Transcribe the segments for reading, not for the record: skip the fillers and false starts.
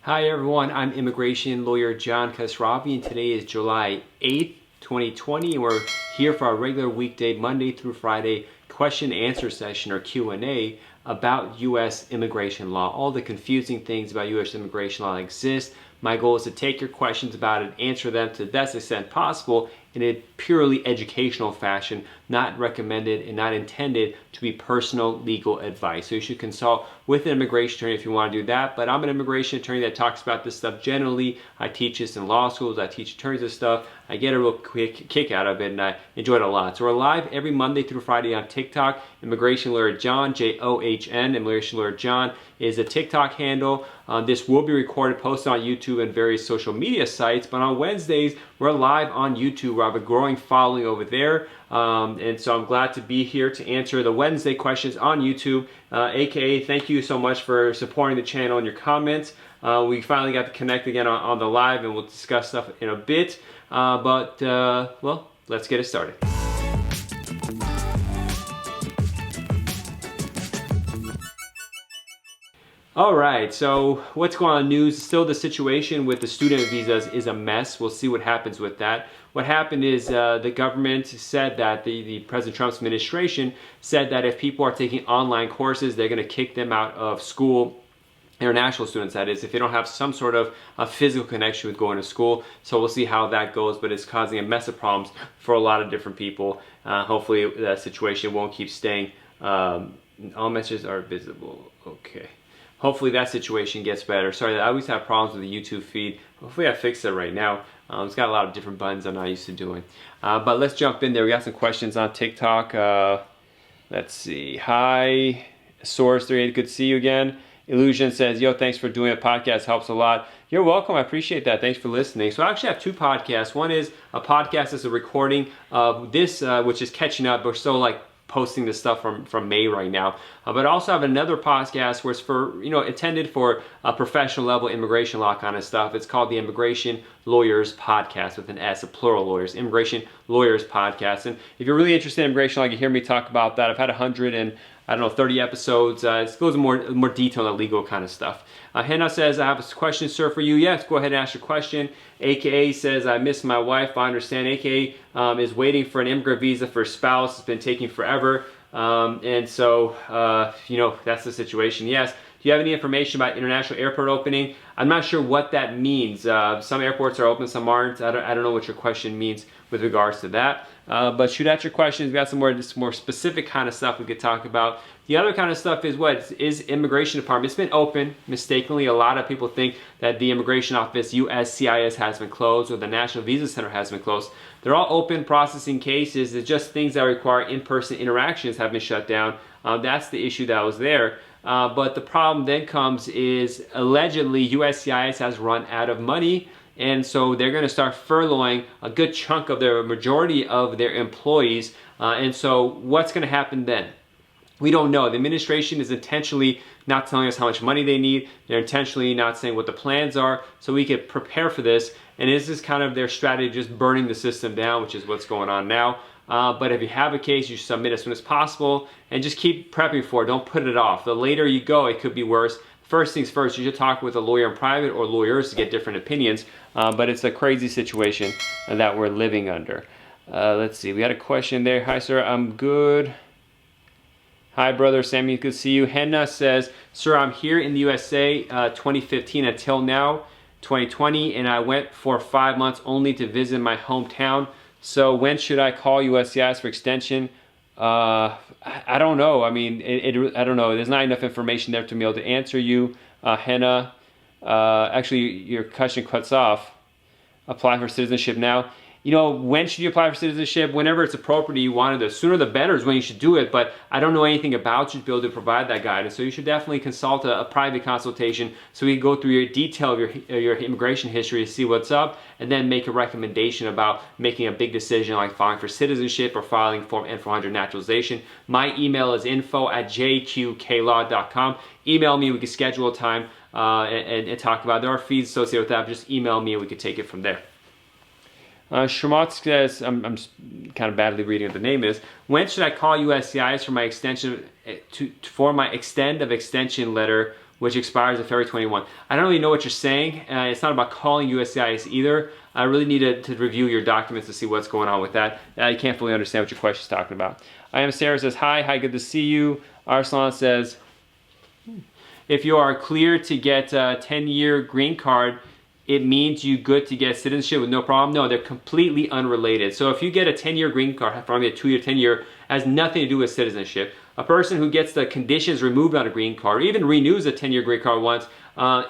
Hi everyone, I'm immigration lawyer John Khosravi and today is July 8th, 2020 and we're here for our regular weekday Monday through Friday question and answer session or Q&A about U.S. immigration law. All the confusing things about U.S. immigration law exist. My goal is to take your questions about it, answer them to the best extent possible in a purely educational fashion, not recommended and not intended to be personal legal advice. So you should consult with an immigration attorney if you want to do that. But I'm an immigration attorney that talks about this stuff generally. I teach this in law schools. I teach attorneys this stuff. I get a real quick kick out of it and I enjoy it a lot. So we're live every Monday through Friday on TikTok. Immigration Lawyer John, J-O-H-N. Immigration Lawyer John is a TikTok handle. This will be recorded, posted on YouTube and various social media sites. But on Wednesdays, we're live on YouTube. We have a growing following over there. And so I'm glad to be here to answer the Wednesday questions on YouTube. AKA, thank you so much for supporting the channel and your comments. We finally got to connect again on the live and we'll discuss stuff in a bit. Well, let's get it started. All right, so what's going on in the news? Still the situation with the student visas is a mess. We'll see what happens with that. What happened is the government said that the President Trump's administration said that if people are taking online courses, they're going to kick them out of school. International students, that is, if they don't have some sort of a physical connection with going to school. So we'll see how that goes, but it's causing a mess of problems for a lot of different people. Hopefully that situation won't keep staying. All messages are visible. Okay. Hopefully that situation gets better. Sorry, I always have problems with the YouTube feed. Hopefully I fixed it right now. It's got a lot of different buttons I'm not used to doing. But let's jump in there. We got some questions on TikTok. Let's see. Hi, Source38, good to see you again. Illusion says, yo, thanks for doing a podcast, helps a lot. You're welcome, I appreciate that. Thanks for listening. So I actually have two podcasts. One is a podcast that's a recording of this, which is catching up. We're still like posting this stuff from May right now. But I also have another podcast where it's for, intended for a professional level immigration law kind of stuff. It's called the Immigration Lawyers Podcast with an S, a plural lawyers, Immigration Lawyers Podcast. And if you're really interested in immigration law, you can hear me talk about that. I've had 30 episodes. It goes in more detail on the legal kind of stuff. Hannah says, I have a question, sir, for you. Yes, go ahead and ask your question. AKA says, I miss my wife. I understand. AKA is waiting for an immigrant visa for a spouse. It's been taking forever. That's the situation. Yes. Do you have any information about international airport opening? I'm not sure what that means. Some airports are open, some aren't. I don't know what your question means with regards to that. But shoot out your questions. We got some more specific kind of stuff we could talk about. The other kind of stuff is what is immigration department. It's been open mistakenly. A lot of people think that the immigration office, USCIS, has been closed or the National Visa Center has been closed. They're all open processing cases. It's just things that require in-person interactions have been shut down. That's the issue that was there. But the problem then comes is allegedly USCIS has run out of money. And so they're going to start furloughing a good chunk of their majority of their employees. And so what's going to happen then? We don't know. The administration is intentionally not telling us how much money they need. They're intentionally not saying what the plans are so we could prepare for this. And this is kind of their strategy, just burning the system down, which is what's going on now. But if you have a case, you should submit as soon as possible and just keep prepping for it. Don't put it off. The later you go, it could be worse. First things first, you should talk with a lawyer in private or lawyers to get different opinions. But it's a crazy situation that we're living under. Let's see. We had a question there. Hi, sir. I'm good. Hi, brother. Sammy, good to see you. Henna says, sir, I'm here in the USA 2015 until now, 2020, and I went for 5 months only to visit my hometown. So when should I call USCIS for extension? I don't know. I mean, I don't know. There's not enough information there to be able to answer you, Henna. Actually, your question cuts off. Apply for citizenship now. When should you apply for citizenship? Whenever it's appropriate, you want it. The sooner the better is when you should do it, but I don't know anything about you to be able to provide that guidance. So you should definitely consult a private consultation so we can go through your detail of your immigration history to see what's up and then make a recommendation about making a big decision like filing for citizenship or filing Form N-400 naturalization. My email is info@jqqlaw.com. Email me, we can schedule a time and talk about it. There are fees associated with that, but just email me and we can take it from there. Shramot says, I'm kind of badly reading what the name is. When should I call USCIS for my extension for my extend of extension letter which expires on February 21. I don't really know what you're saying. It's not about calling USCIS either. I really need to review your documents to see what's going on with that. I can't fully understand what your question is talking about. I am Sarah says, hi, good to see you. Arslan says, if you are clear to get a 10-year green card, it means you good to get citizenship with no problem? No, they're completely unrelated. So if you get a 10-year green card, from a 2-year, 10-year, has nothing to do with citizenship. A person who gets the conditions removed on a green card, or even renews a 10-year green card once,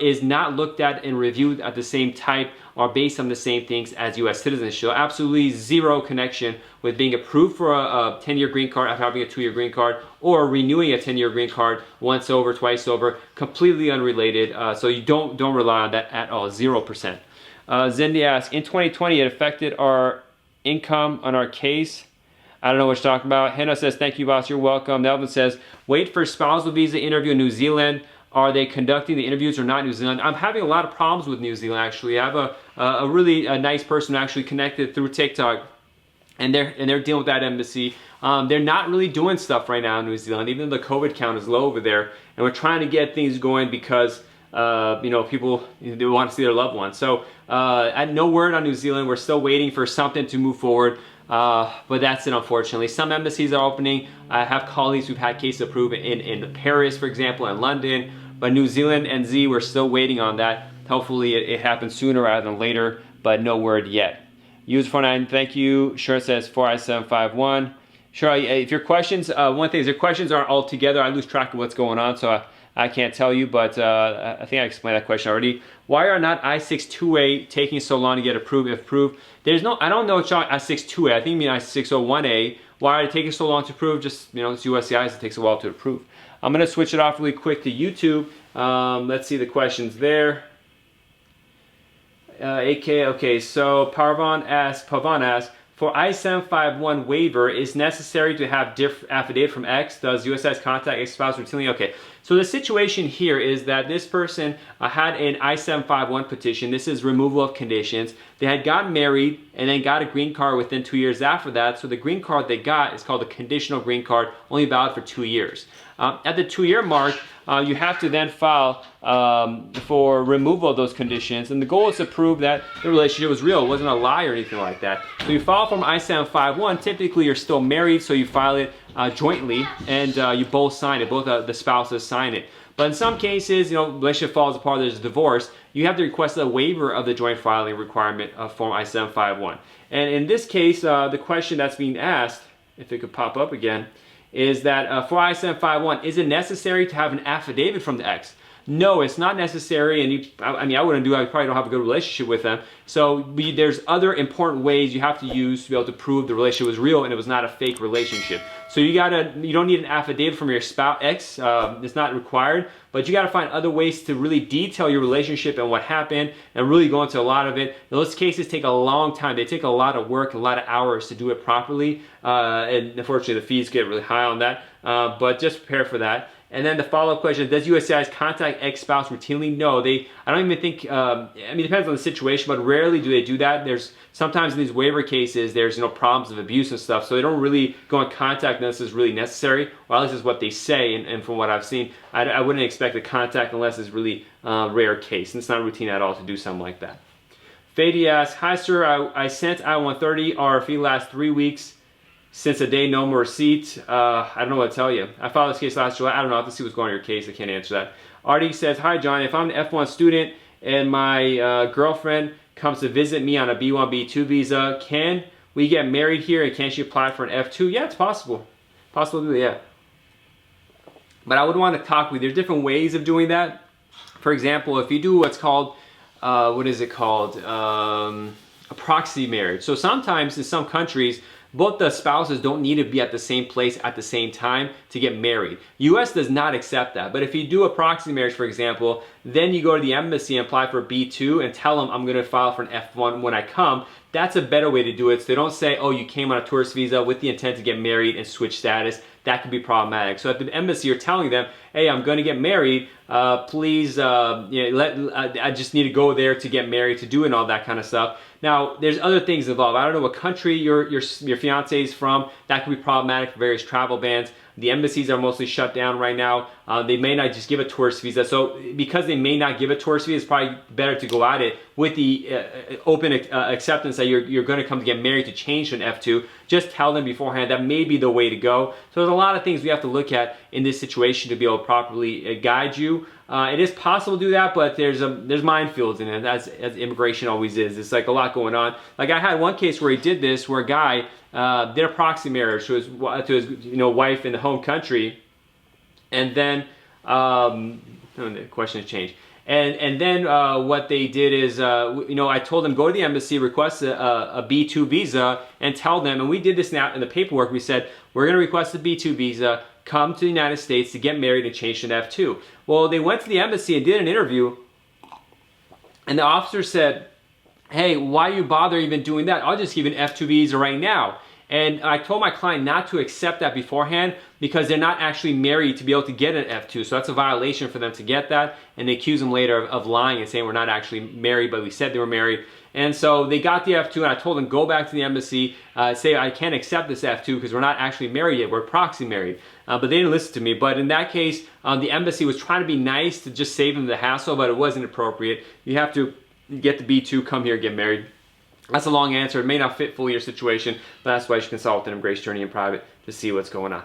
is not looked at and reviewed at the same type or based on the same things as U.S. citizenship. So absolutely zero connection with being approved for a 10-year green card after having a 2-year green card, or renewing a 10-year green card once over, twice over. Completely unrelated. So you don't rely on that at all. 0%. Zindy asks, in 2020, it affected our income on our case. I don't know what you're talking about. Henna says, thank you, boss. You're welcome. Nelvin says, wait for spousal visa interview in New Zealand. Are they conducting the interviews or not in New Zealand? I'm having a lot of problems with New Zealand, actually. I have a really nice person actually connected through TikTok, and they're dealing with that embassy. They're not really doing stuff right now in New Zealand, even though the COVID count is low over there. And we're trying to get things going because people, they want to see their loved ones. So no word on New Zealand. We're still waiting for something to move forward. But that's it, unfortunately. Some embassies are opening. I have colleagues who've had cases approved in Paris, for example, and London. But New Zealand and Z, we're still waiting on that. Hopefully it happens sooner rather than later, but no word yet. User49, thank you. Sure says 4I751. Sure, if your questions, one thing is your questions aren't all together. I lose track of what's going on, so I can't tell you, but I think I explained that question already. Why are not I-62A taking so long to get approved? If approved, I don't know it's I-62A. I think you mean I-601A. Why are they taking so long to approve? Just, it's USCIS, it takes a while to approve. I'm going to switch it off really quick to YouTube. Let's see the questions there. Okay, so Pavan asks, for I-751 waiver, is necessary to have affidavit from X? Does USCIS contact X spouse routinely? Okay, so the situation here is that this person had an I-751 petition. This is removal of conditions. They had gotten married and then got a green card within 2 years after that. So the green card they got is called a conditional green card, only valid for 2 years. At the 2-year mark, you have to then file for removal of those conditions, and the goal is to prove that the relationship was real. It wasn't a lie or anything like that. So you file from I-751. Typically, you're still married, so you file it jointly, and you both sign it. Both the spouses sign it. But in some cases, relationship falls apart, there's a divorce, you have to request a waiver of the joint filing requirement of Form I-751. And in this case, the question that's being asked, if it could pop up again, is that for I-751, is it necessary to have an affidavit from the ex? No, it's not necessary, and I wouldn't do it. I probably don't have a good relationship with them. So there's other important ways you have to use to be able to prove the relationship was real and it was not a fake relationship. So you don't need an affidavit from your spouse ex. It's not required, but you got to find other ways to really detail your relationship and what happened, and really go into a lot of it. Those cases take a long time. They take a lot of work, a lot of hours to do it properly, and unfortunately the fees get really high on that. But just prepare for that. And then the follow-up question, does USCIS contact ex-spouse routinely? No, I don't even think, it depends on the situation, but rarely do they do that. There's sometimes in these waiver cases, there's, problems of abuse and stuff, so they don't really go in contact unless it's really necessary, or at least is what they say, and from what I've seen, I wouldn't expect a contact unless it's really rare case, and it's not routine at all to do something like that. Fady asks, hi sir, I sent I-130 RFE last 3 weeks. Since a day, no more receipt. I don't know what to tell you. I filed this case last July. I don't know. I have to see what's going on in your case. I can't answer that. Artie says, hi John, if I'm an F1 student and my girlfriend comes to visit me on a B1, B2 visa, can we get married here and can she apply for an F2? Yeah, it's possible. Possible, yeah. But I would want to talk with you. There's different ways of doing that. For example, if you do what's called, a proxy marriage. So sometimes in some countries, both the spouses don't need to be at the same place at the same time to get married. US does not accept that. But if you do a proxy marriage, for example, then you go to the embassy and apply for B2 and tell them I'm going to file for an F1 when I come. That's a better way to do it. So they don't say, oh, you came on a tourist visa with the intent to get married and switch status. That could be problematic. So at the embassy, you're telling them, hey, I'm going to get married. Please, I just need to go there to get married, to do and all that kind of stuff. Now, there's other things involved. I don't know what country your fiance is from. That could be problematic for various travel bans. The embassies are mostly shut down right now. They may not just give a tourist visa. So because they may not give a tourist visa, it's probably better to go at it with the open acceptance that you're going to come to get married to change to an F2. Just tell them beforehand that may be the way to go. So there's a lot of things we have to look at in this situation to be able to properly guide you. It is possible to do that, but there's minefields in it, as immigration always is. It's like a lot going on. Like I had one case where he did this, where a guy did a proxy marriage to his wife in the home country, and then the question has changed. And then what they did is, I told them go to the embassy, request a B2 visa, and tell them. And we did this now in the paperwork. We said we're going to request a B2 visa. Come to the United States to get married and change to an F2. Well, they went to the embassy and did an interview, and the officer said, hey, why you bother even doing that? I'll just give you an F2 visa right now. And I told my client not to accept that beforehand because they're not actually married to be able to get an F2. So that's a violation for them to get that. And they accuse them later of lying and saying we're not actually married, but we said they were married. And so they got the F2, and I told them go back to the embassy, say I can't accept this F2 because we're not actually married yet, we're proxy married. But they didn't listen to me. But in that case, the embassy was trying to be nice to just save them the hassle, but it wasn't appropriate. You have to get the B2, come here, get married. That's a long answer. It may not fit fully your situation, but that's why you should consult an immigration attorney in private to see what's going on.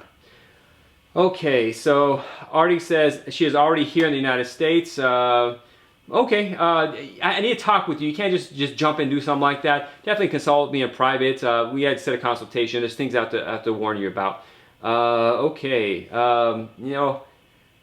Okay, so Artie says she is already here in the United States. Okay, I need to talk with you. You can't just jump in and do something like that. Definitely consult me in private. We had to set a consultation. There's things I have to warn you about. Okay,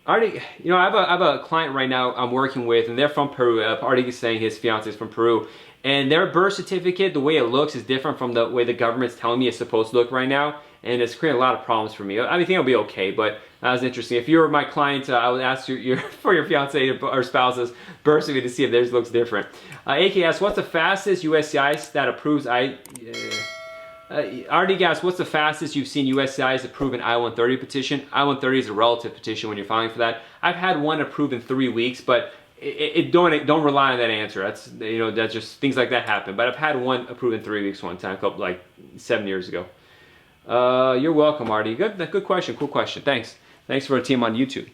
Artie, I have a client right now I'm working with, and they're from Peru. Artie is saying his fiance is from Peru. And their birth certificate, the way it looks, is different from the way the government's telling me it's supposed to look right now. And it's creating a lot of problems for me. I think it'll be okay, but that was interesting. If you were my client, I would ask for your fiance or spouse's birth certificate to see if theirs looks different. AK asks, what's the fastest USCIS that approves RD asks, what's the fastest you've seen USCIS approve an I-130 petition? I-130 is a relative petition when you're filing for that. I've had one approved in 3 weeks, but don't rely on that answer. That's just things like that happen. But I've had one approved in 3 weeks one time, like 7 years ago. You're welcome, Artie. Good question. Cool question. Thanks for a team on YouTube.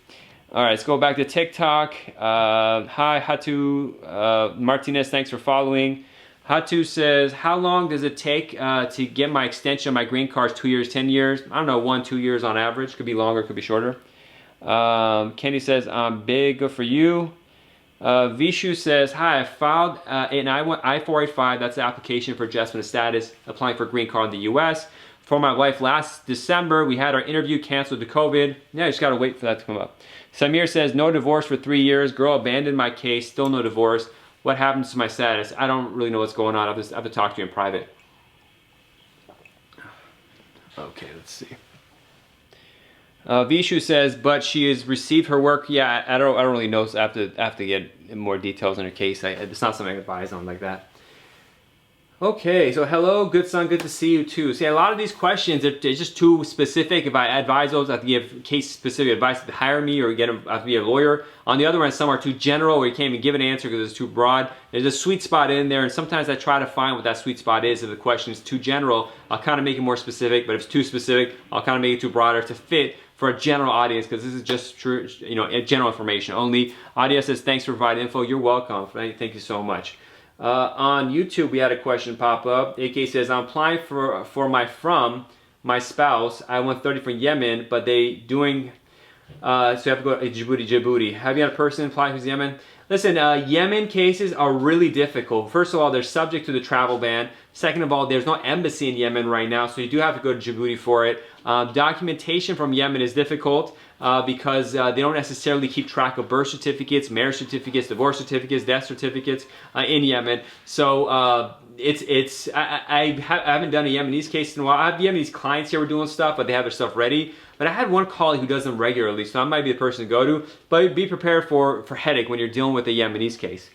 All right, let's go back to TikTok. Hi, Hatu Martinez. Thanks for following. Hatu says, how long does it take to get my extension of my green card? 2 years, 10 years? I don't know, 1-2 years on average. Could be longer, could be shorter. Kenny says, I'm big. Good for you. Vishu says, hi, I filed an I-485. That's the application for adjustment of status, applying for a green card in the U.S. For my wife last December. We had our interview canceled to COVID. Yeah, I just got to wait for that to come up. Samir says, no divorce for 3 years. Girl abandoned my case. Still no divorce. What happens to my status? I don't really know what's going on. I have to talk to you in private. Okay, let's see. Vishu says, but she has received her work. Yeah, I don't really know. So I have to get more details in her case. It's not something I advise on like that. Okay, so hello, good son, good to see you too. See, a lot of these questions, they're just too specific. If I advise those, I have to give case-specific advice to hire me or I have to be a lawyer. On the other hand, some are too general where you can't even give an answer because it's too broad. There's a sweet spot in there, and sometimes I try to find what that sweet spot is. If the question is too general, I'll kind of make it more specific, but if it's too specific, I'll kind of make it too broader to fit for a general audience, because this is just true, general information only. Audience says, thanks for providing info. You're welcome. Thank you so much. On YouTube, we had a question pop up. AK says, I'm applying for my spouse, I-130 from Yemen, but they doing, so you have to go to Djibouti. Have you had a person apply for Yemen? Listen, Yemen cases are really difficult. First of all, they're subject to the travel ban. Second of all, there's no embassy in Yemen right now, so you do have to go to Djibouti for it. Documentation from Yemen is difficult because they don't necessarily keep track of birth certificates, marriage certificates, divorce certificates, death certificates in Yemen. So I haven't done a Yemenese case in a while. I have Yemenese clients here who are doing stuff, but they have their stuff ready. But I had one colleague who does them regularly, so I might be the person to go to. But be prepared for headache when you're dealing with a Yemenese case.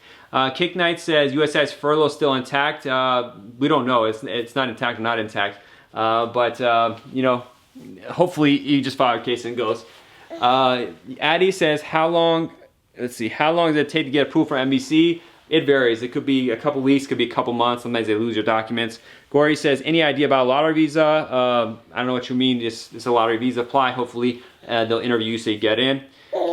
Kick Knight says, USCIS furlough still intact. We don't know. It's not intact or not intact. Hopefully you just file a case and it goes. Addie says, how long does it take to get approved for MBC? It varies. It could be a couple weeks, could be a couple months. Sometimes they lose your documents. Gory says, any idea about a lottery visa? I don't know what you mean. It's a lottery visa. Apply. Hopefully they'll interview you so you get in.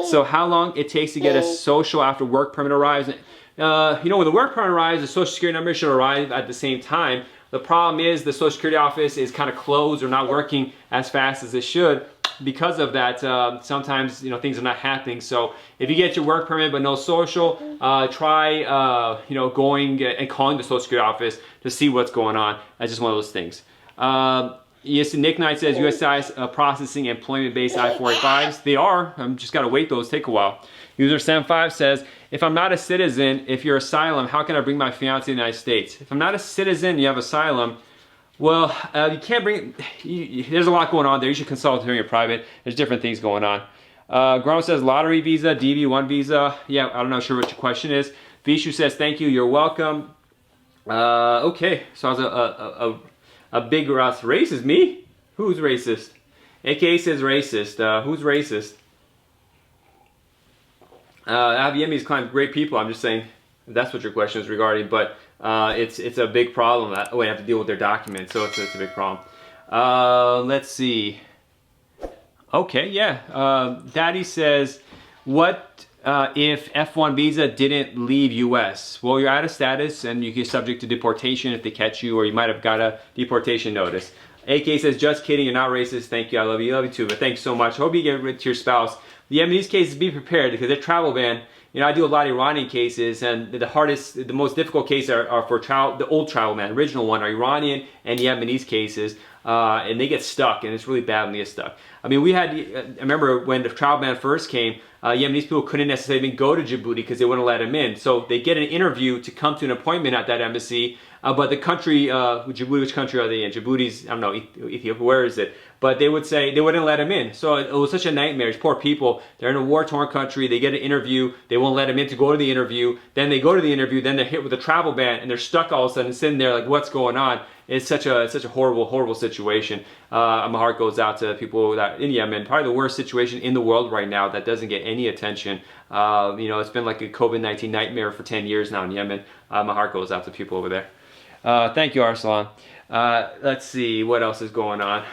So how long it takes to get a social after work permit arrives? You know, when the work permit arrives, the social security number should arrive at the same time. The problem is the social security office is kind of closed or not working as fast as it should. Because of that, sometimes, you know, things are not happening. So if you get your work permit but no social, try you know, going and calling the social security office to see what's going on. That's just one of those things. Yes, Nick Knight says USCIS processing employment-based I-485s. They are. I'm just got to wait. Those take a while. User 75 says, if I'm not a citizen, if you're asylum, how can I bring my fiance to the United States? If I'm not a citizen, you have asylum. Well, you can't bring, there's a lot going on there. You should consult during your private. There's different things going on. Grano says lottery visa, DV1 visa. Yeah, I'm not sure what your question is. Vishu says, thank you, you're welcome. Okay, so I was a big racist. Me? Who's racist? AKA says racist. Who's racist? Yemenis claim great people. I'm just saying that's what your question is regarding, but it's a big problem. I have to deal with their documents, so it's a big problem. Let's see. Okay, yeah. Daddy says, what if F1 visa didn't leave US? Well, you're out of status and you get subject to deportation if they catch you, or you might have got a deportation notice. AK says, just kidding, you're not racist. Thank you, I love you. Love you too, but thanks so much. Hope you get rid to your spouse. Yeah, in these cases, be prepared because they're travel ban. You know, I do a lot of Iranian cases, and the most difficult cases are for the old travel ban, original one, are Iranian and Yemenis cases, and they get stuck, and it's really bad when they get stuck. I mean, I remember when the travel ban first came, Yemenis people couldn't necessarily even go to Djibouti because they wouldn't let them in. So they get an interview to come to an appointment at that embassy, but the country, Djibouti, which country are they in? Djibouti's, I don't know, Ethiopia, where is it? But they would say they wouldn't let them in. So it was such a nightmare. These poor people, they're in a war-torn country, they get an interview, they won't let them in to go to the interview, then they go to the interview, then they're hit with a travel ban, and they're stuck all of a sudden sitting there like, what's going on? It's such a horrible, horrible situation. My heart goes out to people that in Yemen, probably the worst situation in the world right now that doesn't get any attention. You know, it's been like a COVID-19 nightmare for 10 years now in Yemen. My heart goes out to people over there. Thank you, Arsalan. Let's see, what else is going on?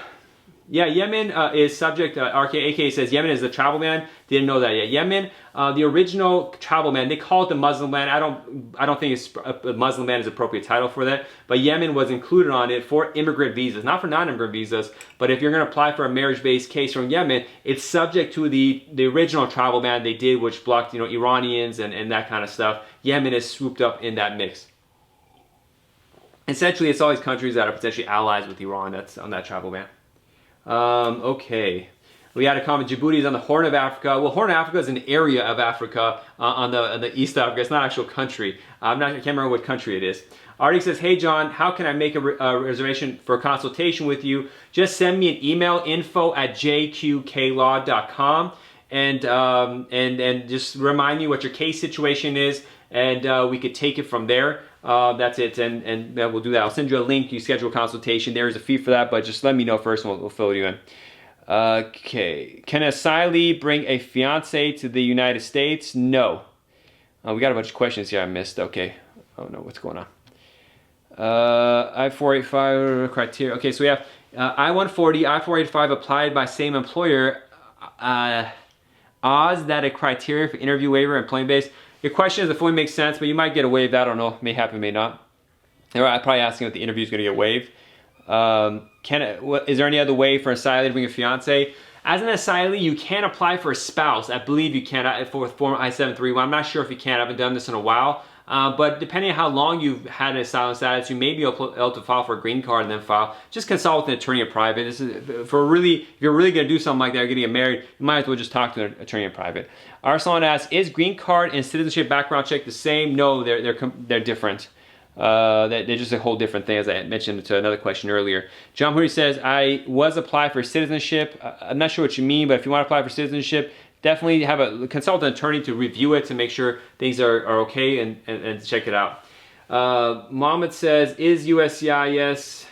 Yeah, Yemen is subject, AK says Yemen is the travel ban. Didn't know that yet. Yemen, the original travel ban, they call it the Muslim ban. I don't think it's a Muslim ban is an appropriate title for that. But Yemen was included on it for immigrant visas, not for non-immigrant visas. But if you're going to apply for a marriage-based case from Yemen, it's subject to the original travel ban they did, which blocked, you know, Iranians and that kind of stuff. Yemen is swooped up in that mix. Essentially, it's all these countries that are potentially allies with Iran that's on that travel ban. Okay. We had a comment, Djibouti is on the Horn of Africa. Well, Horn of Africa is an area of Africa on the East Africa. It's not an actual country. I can't remember what country it is. Artie says, hey John, how can I make a reservation for a consultation with you? Just send me an email, info@jqqlaw.com, and just remind me what your case situation is, and we could take it from there. That's it, and we'll do that. I'll send you a link. You schedule a consultation. There is a fee for that, but just let me know first, and we'll fill you in. Okay. Can a asylee bring a fiance to the United States? No. We got a bunch of questions here I missed. Okay. Oh no, what's going on? I-485 criteria. Okay, so we have I-140, I-485 applied by same employer. Odds that a criteria for interview waiver and employment base. Your question is if it fully makes sense, but you might get a waive. I don't know. May happen, may not. I'm probably asking if the interview is going to get waived. Is there any other way for an asylee to bring a fiance? As an asylee, you can apply for a spouse. I believe you can for Form I-731. I'm not sure if you can. I haven't done this in a while. But depending on how long you've had an asylum status, you may be able to file for a green card and then file. Just consult with an attorney in private. This is if you're really going to do something like that, you're going to get married, you might as well just talk to an attorney in private. Arsalan asks, is green card and citizenship background check the same? No, they're different. They're just a whole different thing, as I mentioned to another question earlier. John Hoorie says, I was applied for citizenship. I'm not sure what you mean, but if you want to apply for citizenship, definitely consult an attorney to review it to make sure things are okay and check it out. Mohammed says, is USCIS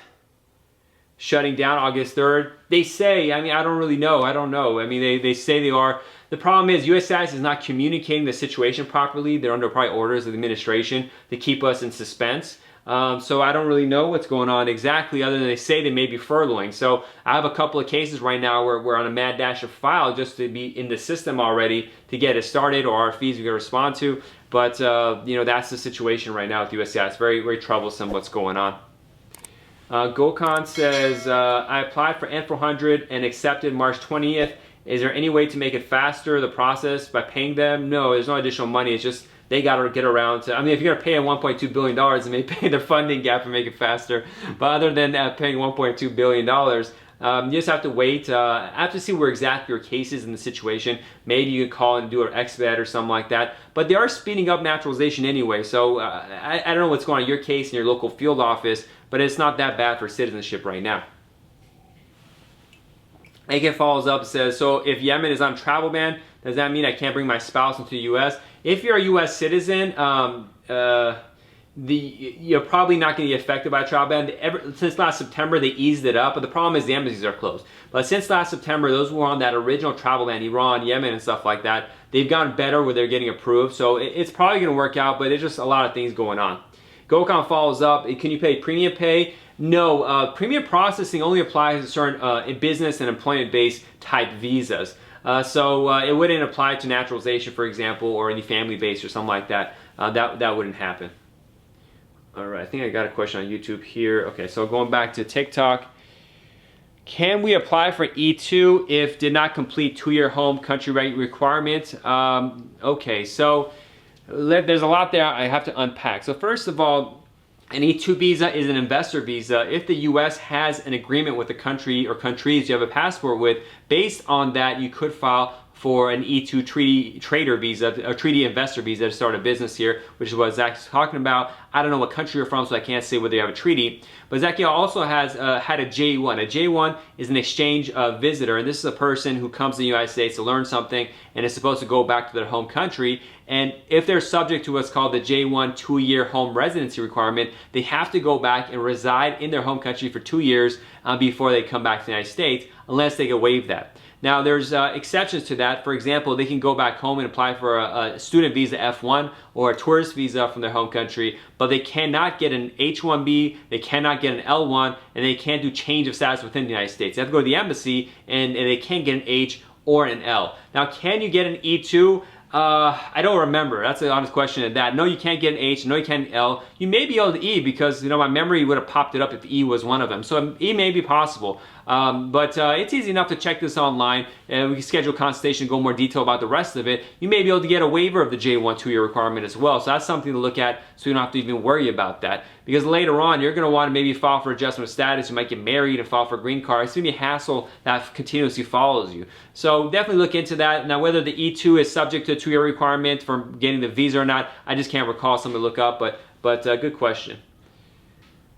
shutting down August 3rd? They say, I mean, I don't really know. I don't know. I mean, they say they are. The problem is USCIS is not communicating the situation properly. They're under probably orders of the administration to keep us in suspense. So I don't really know what's going on exactly, other than they say they may be furloughing. So I have a couple of cases right now where we're on a mad dash of file just to be in the system already to get it started, or our fees we can respond to. But you know, that's the situation right now with USCIS. It's very, very troublesome what's going on. Gokhan says, I applied for N400 and accepted March 20th. Is there any way to make it faster, the process, by paying them? No, there's no additional money. It's just they got to get around to, I mean, if you're going to pay them $1.2 billion, it may pay the funding gap and make it faster. But other than that, paying $1.2 billion, you just have to wait. I have to see where exactly your case is in the situation. Maybe you can call and do an expedite or something like that. But they are speeding up naturalization anyway. So I don't know what's going on in your case in your local field office, but it's not that bad for citizenship right now. AK follows up and says, so if Yemen is on travel ban, does that mean I can't bring my spouse into the U.S.? If you're a U.S. citizen, you're probably not going to be affected by a travel ban. Since last September, they eased it up, but the problem is the embassies are closed. But since last September, those who were on that original travel ban, Iran, Yemen, and stuff like that, they've gotten better where they're getting approved. So it's probably going to work out, but there's just a lot of things going on. Gokhan follows up, can you pay premium pay? No, premium processing only applies to certain business and employment-based type visas. So it wouldn't apply to naturalization, for example, or any family-based or something like that. That wouldn't happen. All right, I think I got a question on YouTube here. Okay, so going back to TikTok. Can we apply for E2 if did not complete 2-year home country requirement? Okay, so there's a lot there I have to unpack. So first of all, an E2 visa is an investor visa. If the U.S. has an agreement with the country or countries you have a passport with, based on that, you could file for an E2 treaty trader visa, a treaty investor visa to start a business here, which is what Zach's talking about. I don't know what country you're from, so I can't say whether you have a treaty. But Zach also has had a J1. A J1 is an exchange visitor, and this is a person who comes to the United States to learn something and is supposed to go back to their home country. And if they're subject to what's called the J1 2-year home residency requirement, they have to go back and reside in their home country for 2 years before they come back to the United States, unless they can waive that. Now, there's exceptions to that. For example, they can go back home and apply for a student visa F1 or a tourist visa from their home country, but they cannot get an H1B, they cannot get an L1, and they can't do change of status within the United States. They have to go to the embassy, and they can't get an H or an L. Now, can you get an E2? I don't remember. That's an honest question at that. No, you can't get an H. No, you can't get an L. You may be able to E because, you know, my memory would have popped it up if E was one of them. So E may be possible. But it's easy enough to check this online, and we can schedule a consultation to go more detail about the rest of it. You may be able to get a waiver of the J1 2-year requirement as well. So that's something to look at, so you don't have to even worry about that. Because later on, you're going to want to maybe file for adjustment of status. You might get married and file for a green card. It's going to be a hassle that continuously follows you. So definitely look into that. Now, whether the E2 is subject to a 2-year requirement for getting the visa or not, I just can't recall. Something to look up, but good question.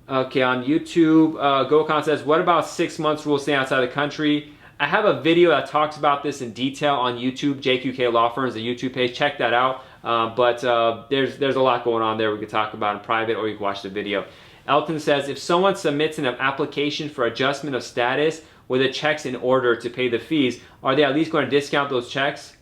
Okay, on YouTube, Gokhan says, what about 6 months rule staying outside the country? I have a video that talks about this in detail on YouTube. JQK Law Firm is a YouTube page. Check that out. There's a lot going on there we could talk about in private, or you can watch the video. Elton says, if someone submits an application for adjustment of status with the checks in order to pay the fees, are they at least going to discount those checks?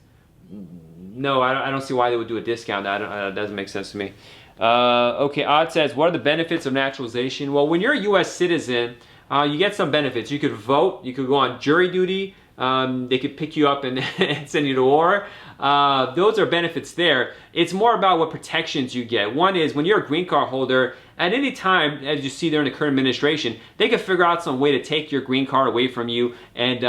No, I don't see why they would do a discount. That doesn't make sense to me. Okay, Odd says, what are the benefits of naturalization? Well, when you're a U.S. citizen, you get some benefits. You could vote, you could go on jury duty, they could pick you up and, and send you to war. Those are benefits there. It's more about what protections you get. One is, when you're a green card holder, at any time, as you see there in the current administration, they can figure out some way to take your green card away from you and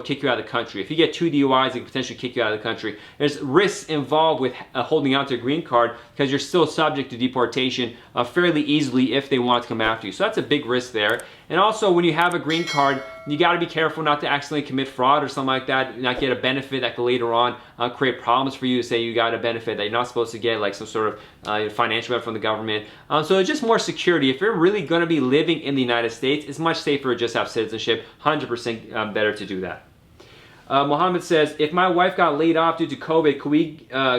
kick you out of the country. If you get 2 DUIs, they can potentially kick you out of the country. There's risks involved with holding on to a green card, because you're still subject to deportation fairly easily if they want to come after you. So that's a big risk there. And also, when you have a green card, you got to be careful not to accidentally commit fraud or something like that, not get a benefit that could later on create problems for you. Say you got a benefit that you're not supposed to get, like some sort of financial benefit from the government. So it's just more security. If you're really going to be living in the United States, it's much safer to just have citizenship. 100% better to do that. Mohammed says, if my wife got laid off due to COVID,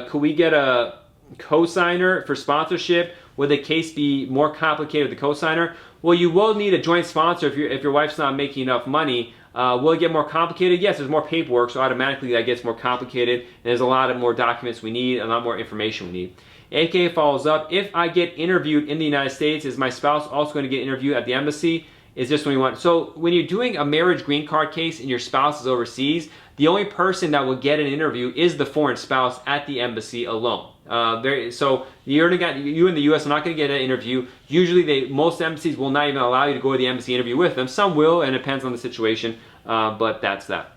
could we get a co-signer for sponsorship? Would the case be more complicated with the co-signer? Well, you will need a joint sponsor if your wife's not making enough money. Will it get more complicated? Yes, there's more paperwork, so automatically that gets more complicated, and there's a lot of more documents we need, a lot more information we need. AK follows up, if I get interviewed in the United States, is my spouse also going to get interviewed at the embassy? Is this what you want? So when you're doing a marriage green card case and your spouse is overseas, the only person that will get an interview is the foreign spouse at the embassy alone. So you in the U.S. are not going to get an interview. Usually, most embassies will not even allow you to go to the embassy interview with them. Some will, and it depends on the situation. But that's that.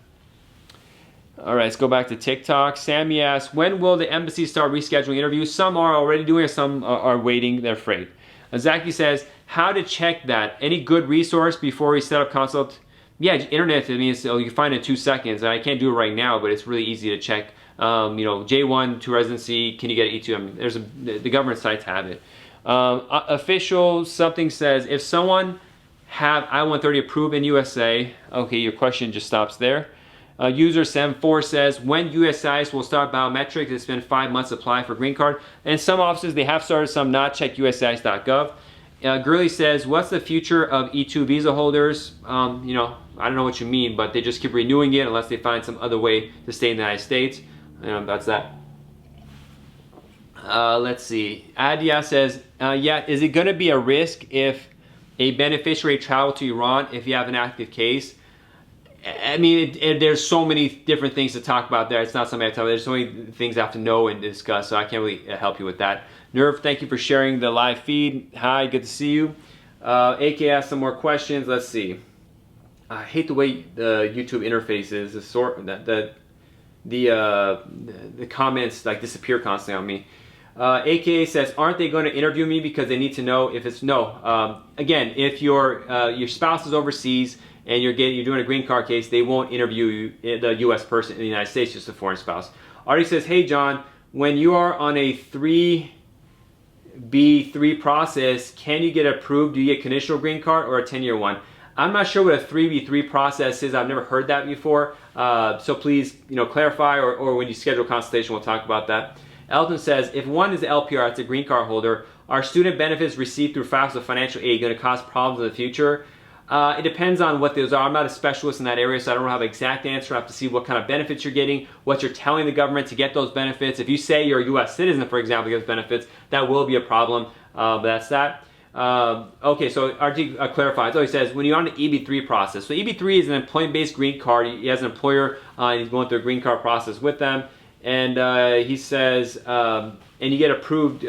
All right, let's go back to TikTok. Sammy asks, when will the embassy start rescheduling interviews? Some are already doing it, some are waiting. They're afraid. Zaki says, how to check that? Any good resource before we set up consult? Yeah, internet, I mean, you can find it in 2 seconds. I can't do it right now, but it's really easy to check. J1 to residency, can you get an E2? I mean, the government sites have it. Official something says, if someone have I-130 approved in USA, okay, your question just stops there. User 74 says, when USCIS will start biometrics? It's been 5 months to apply for green card. And some offices, they have started, some not. Check USCIS.gov. Gurley says, what's the future of E2 visa holders? I don't know what you mean, but they just keep renewing it unless they find some other way to stay in the United States. That's that. Let's see. Adia says, yeah, is it going to be a risk if a beneficiary travel to Iran if you have an active case? I mean, there's so many different things to talk about there. It's not something I tell you. There's so many things I have to know and discuss, so I can't really help you with that. Nerve, thank you for sharing the live feed. Hi, good to see you. AK asked some more questions. Let's see. I hate the way the YouTube interface is. The comments like disappear constantly on me. AKA says, aren't they going to interview me because they need to know if it's no? Again, if your spouse is overseas and you're doing a green card case, they won't interview you, the U.S. person in the United States, just a foreign spouse. Artie says, hey John, when you are on a 3B3 process, can you get approved? Do you get conditional green card or a 10-year one? I'm not sure what a 3B3 process is. I've never heard that before. So please, clarify, or when you schedule a consultation, we'll talk about that. Elton says, if one is the LPR, it's a green card holder, are student benefits received through FAFSA financial aid going to cause problems in the future? It depends on what those are. I'm not a specialist in that area, so I don't have an exact answer. I have to see what kind of benefits you're getting, what you're telling the government to get those benefits. If you say you're a U.S. citizen, for example, gets benefits, that will be a problem. But that's that. Okay, so RT clarifies. So he says, when you're on the EB3 process. So EB3 is an employment-based green card. He has an employer, and he's going through a green card process with them. And he says, and you get approved.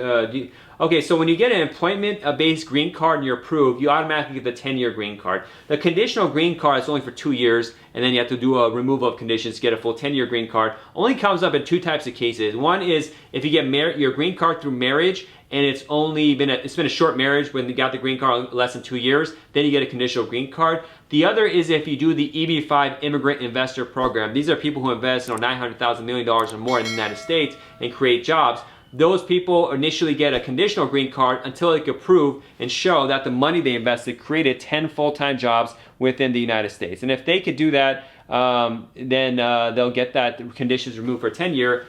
Okay, so when you get an employment-based green card and you're approved, you automatically get the 10-year green card. The conditional green card is only for 2 years, and then you have to do a removal of conditions to get a full 10-year green card. Only comes up in 2 types of cases. One is if you get your green card through marriage, and it's been a short marriage when you got the green card less than 2 years, then you get a conditional green card. The other is if you do the EB5 Immigrant Investor Program. These are people who invest $900,000 $1 million or more in the United States and create jobs. Those people initially get a conditional green card until they can prove and show that the money they invested created 10 full-time jobs within the United States. And if they could do that, then they'll get that conditions removed for 10-year.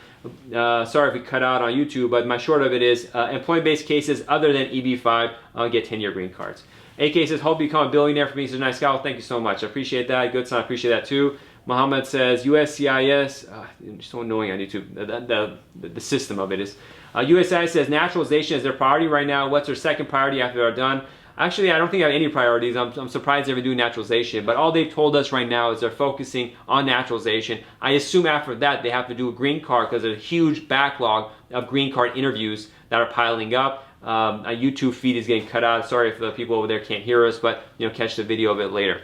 Sorry if we cut out on YouTube, but my short of it is employment-based cases other than EB5 get 10-year green cards. AK says, hope you become a billionaire for being such a nice guy. Well, thank you so much. I appreciate that. Good son, I appreciate that too. Muhammad says, USCIS, it's so annoying on YouTube, the system of it is. USCIS says, naturalization is their priority right now. What's their second priority after they're done? Actually, I don't think I have any priorities. I'm surprised they're doing naturalization, but all they've told us right now is they're focusing on naturalization. I assume after that they have to do a green card because there's a huge backlog of green card interviews that are piling up. A YouTube feed is getting cut out. Sorry if the people over there can't hear us, but catch the video of it later.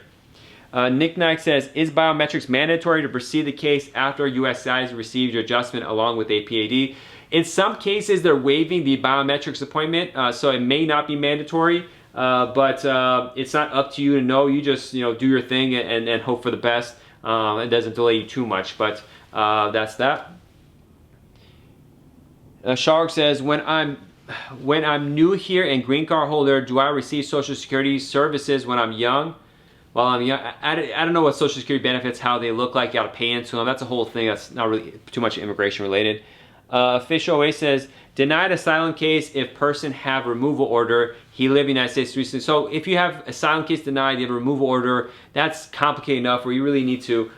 Nick Knight says, is biometrics mandatory to proceed the case after USCIS received your adjustment along with APAD? In some cases, they're waiving the biometrics appointment, so it may not be mandatory, but it's not up to you to know. You just do your thing and hope for the best. It doesn't delay you too much, but that's that. Shark says, when I'm new here and green card holder, do I receive Social Security services when I'm young? Well, I don't know what Social Security benefits, how they look like. You got to pay into them. That's a whole thing. That's not really too much immigration related. Official always says, denied asylum case if person have removal order. He lived in the United States recently. So if you have asylum case denied, you have a removal order, that's complicated enough where you really need to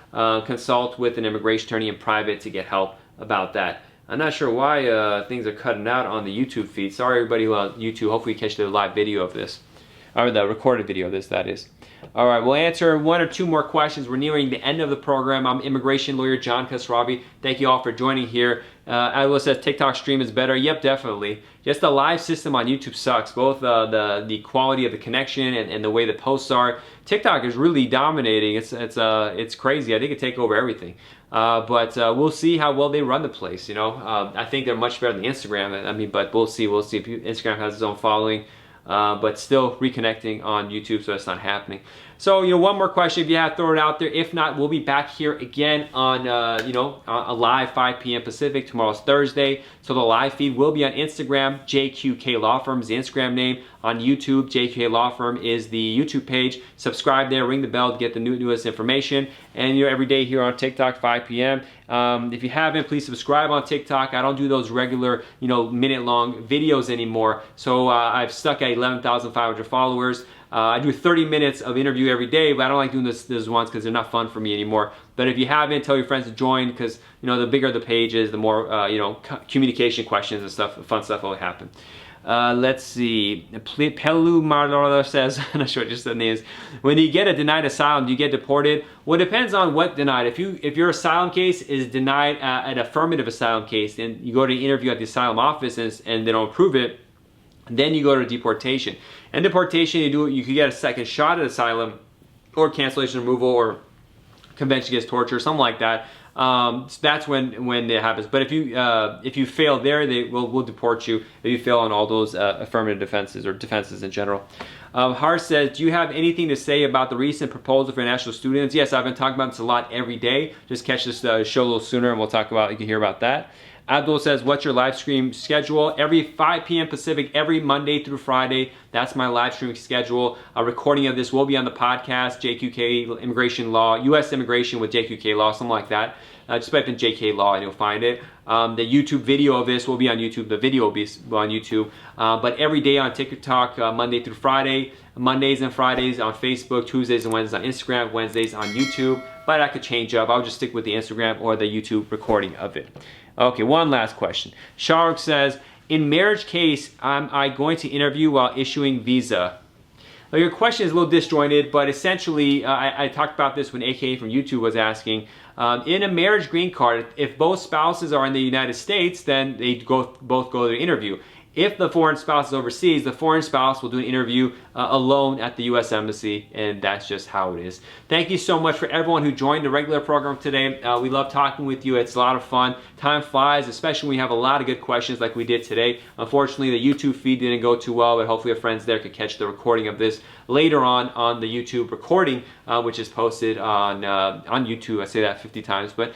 consult with an immigration attorney in private to get help about that. I'm not sure why things are cutting out on the YouTube feed. Sorry everybody who on YouTube. Hopefully you catch the live video of this. Or the recorded video of this, that is. All right, we'll answer one or two more questions. We're nearing the end of the program. I'm immigration lawyer John Khosravi. Thank you all for joining here. I will say TikTok stream is better. Yep, definitely. Just the live system on YouTube sucks. Both the quality of the connection and the way the posts are. TikTok is really dominating. It's crazy. I think it take over everything. But we'll see how well they run the place. You know, I think they're much better than Instagram. I mean, but we'll see. We'll see if Instagram has its own following. But still reconnecting on YouTube, so that's not happening. So, you know, one more question if you have, throw it out there. If not, we'll be back here again on, a live 5 p.m. Pacific. Tomorrow's Thursday, so the live feed will be on Instagram. JQK Law Firm is the Instagram name. On YouTube, JQK Law Firm is the YouTube page. Subscribe there, ring the bell to get the newest information. And you know, every day here on TikTok, 5 p.m. If you haven't, please subscribe on TikTok. I don't do those regular, minute-long videos anymore. So I've stuck at 11,500 followers. I do 30 minutes of interview every day, but I don't like doing this ones because they're not fun for me anymore. But if you haven't, tell your friends to join because the bigger the page is, the more communication questions and stuff, fun stuff will happen. Let's see. Pelu Marlora says, I'm not sure what just the name is. When you get a denied asylum, do you get deported? Well, it depends on what denied. If your asylum case is denied an affirmative asylum case, and you go to interview at the asylum office and they don't approve it, then you go to deportation. And deportation, you could get a second shot at asylum, or cancellation removal, or convention against torture, something like that. So that's when it happens. But if you fail there, we'll deport you if you fail on all those affirmative defenses or defenses in general. Hart says, do you have anything to say about the recent proposal for international students? Yes, I've been talking about this a lot every day. Just catch this show a little sooner and you can hear about that. Abdul says, what's your live stream schedule? Every 5 p.m. Pacific, every Monday through Friday. That's my live streaming schedule. A recording of this will be on the podcast, JQK Immigration Law, U.S. Immigration with JQK Law, something like that. Just type in JK Law and you'll find it. The YouTube video of this will be on YouTube. The video will be on YouTube. But every day on TikTok, Monday through Friday, Mondays and Fridays on Facebook, Tuesdays and Wednesdays on Instagram, Wednesdays on YouTube. But I could change up. I'll just stick with the Instagram or the YouTube recording of it. Okay, one last question. Shark says, in marriage case, am I going to interview while issuing visa? Now, your question is a little disjointed, but essentially, I talked about this when AKA from YouTube was asking. In a marriage green card, if both spouses are in the United States, then they both go to the interview. If the foreign spouse is overseas, the foreign spouse will do an interview alone at the U.S. Embassy, and that's just how it is. Thank you so much for everyone who joined the regular program today. We love talking with you. It's a lot of fun. Time flies, especially when we have a lot of good questions like we did today. Unfortunately, the YouTube feed didn't go too well, but hopefully your friends there could catch the recording of this later on the YouTube recording, which is posted on YouTube. I say that 50 times, but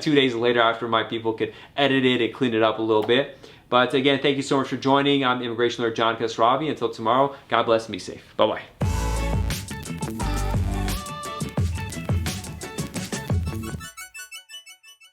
2 days later after my people could edit it and clean it up a little bit. But again, thank you so much for joining. I'm immigration lawyer John Khosravi. Until tomorrow, God bless and be safe. Bye-bye.